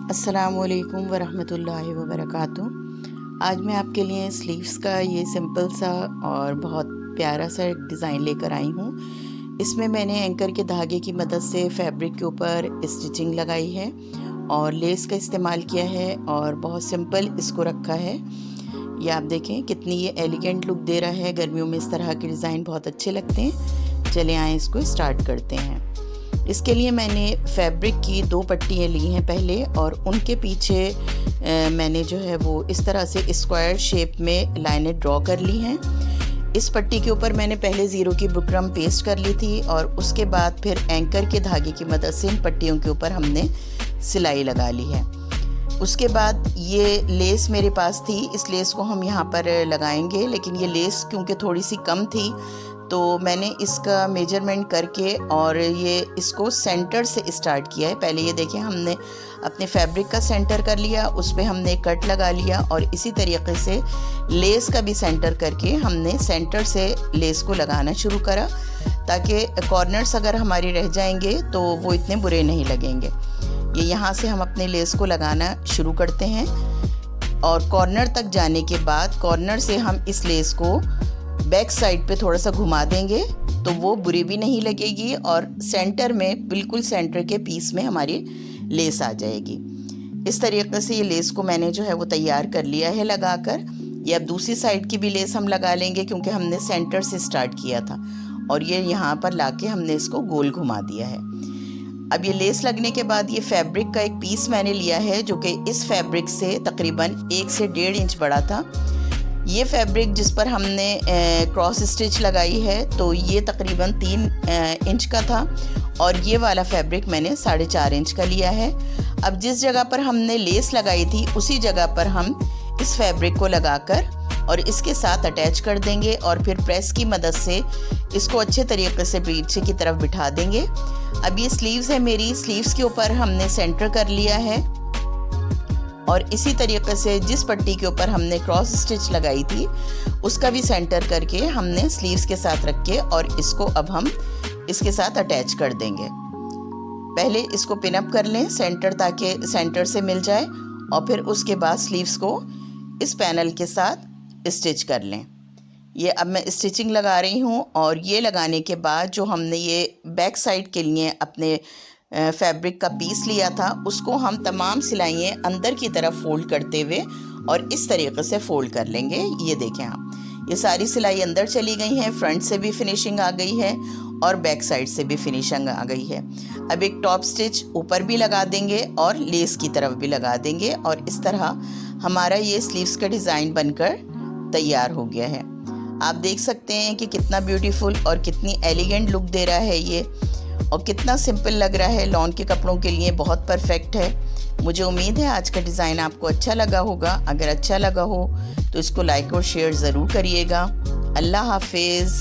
अस्सलामुअलैकुम वरहमतुल्लाहि वबरकातुहू। आज मैं आपके लिए स्लीव्स का ये सिंपल सा और बहुत प्यारा सा एक डिज़ाइन लेकर आई हूँ। इसमें मैंने एंकर के धागे की मदद से फैब्रिक के ऊपर स्टिचिंग लगाई है और लेस का इस्तेमाल किया है और बहुत सिंपल इसको रखा है। ये आप देखें कितनी ये एलिगेंट लुक दे रहा है। गर्मियों में इस तरह के डिज़ाइन बहुत अच्छे लगते हैं। चले आएँ इसको स्टार्ट करते हैं। इसके लिए मैंने फैब्रिक की 2 पट्टियाँ ली हैं पहले, और उनके पीछे मैंने जो है वो इस तरह से स्क्वायर शेप में लाइनें ड्रॉ कर ली हैं। इस पट्टी के ऊपर मैंने पहले ज़ीरो की बुकरम पेस्ट कर ली थी और उसके बाद फिर एंकर के धागे की मदद से इन पट्टियों के ऊपर हमने सिलाई लगा ली है। उसके बाद ये लेस मेरे पास थी, इस लेस को हम यहाँ पर लगाएंगे, लेकिन ये लेस क्योंकि थोड़ी सी कम थी तो मैंने इसका मेजरमेंट करके और ये इसको सेंटर से स्टार्ट किया है। पहले ये देखें हमने अपने फैब्रिक का सेंटर कर लिया, उस पर हमने कट लगा लिया और इसी तरीके से लेस का भी सेंटर करके हमने सेंटर से लेस को लगाना शुरू करा, ताकि कॉर्नर्स अगर हमारे रह जाएंगे तो वो इतने बुरे नहीं लगेंगे। ये यहाँ से हम अपने लेस को लगाना शुरू करते हैं और कॉर्नर तक जाने के बाद कॉर्नर से हम इस लेस को बैक साइड पे थोड़ा सा घुमा देंगे तो वो बुरी भी नहीं लगेगी और सेंटर में, बिल्कुल सेंटर के पीस में हमारी लेस आ जाएगी। इस तरीके से ये लेस को मैंने जो है वो तैयार कर लिया है लगाकर। ये अब दूसरी साइड की भी लेस हम लगा लेंगे क्योंकि हमने सेंटर से स्टार्ट किया था और ये यहाँ पर लाके हमने इसको गोल घुमा दिया है। अब ये लेस लगने के बाद ये फैब्रिक का एक पीस मैंने लिया है जो कि इस फैब्रिक से तकरीबन 1 से 1.5 इंच बड़ा था। ये फैब्रिक जिस पर हमने क्रॉस स्टिच लगाई है तो ये तकरीबन 3 इंच का था और ये वाला फैब्रिक मैंने 4.5 इंच का लिया है। अब जिस जगह पर हमने लेस लगाई थी उसी जगह पर हम इस फैब्रिक को लगाकर और इसके साथ अटैच कर देंगे और फिर प्रेस की मदद से इसको अच्छे तरीके से पीछे की तरफ बिठा देंगे। अब ये स्लीव्स है मेरी, स्लीव्स के ऊपर हमने सेंटर कर लिया है और इसी तरीके से जिस पट्टी के ऊपर हमने क्रॉस स्टिच लगाई थी उसका भी सेंटर करके हमने स्लीव्स के साथ रख के और इसको अब हम इसके साथ अटैच कर देंगे। पहले इसको पिन अप कर लें सेंटर, ताकि सेंटर से मिल जाए, और फिर उसके बाद स्लीव्स को इस पैनल के साथ स्टिच कर लें। ये अब मैं स्टिचिंग लगा रही हूँ और ये लगाने के बाद जो हमने ये बैक साइड के लिए अपने फैब्रिक का पीस लिया था उसको हम तमाम सिलाइयाँ अंदर की तरफ फोल्ड करते हुए और इस तरीके से फोल्ड कर लेंगे। ये देखें आप, ये सारी सिलाई अंदर चली गई हैं, फ्रंट से भी फिनिशिंग आ गई है और बैक साइड से भी फिनिशिंग आ गई है। अब एक टॉप स्टिच ऊपर भी लगा देंगे और लेस की तरफ भी लगा देंगे और इस तरह हमारा ये स्लीव्स का डिज़ाइन बनकर तैयार हो गया है। आप देख सकते हैं कि कितना ब्यूटीफुल और कितनी एलिगेंट लुक दे रहा है ये, और कितना सिंपल लग रहा है। लॉन के कपड़ों के लिए बहुत परफेक्ट है। मुझे उम्मीद है आज का डिज़ाइन आपको अच्छा लगा होगा। अगर अच्छा लगा हो तो इसको लाइक और शेयर ज़रूर करिएगा। अल्लाह हाफिज़।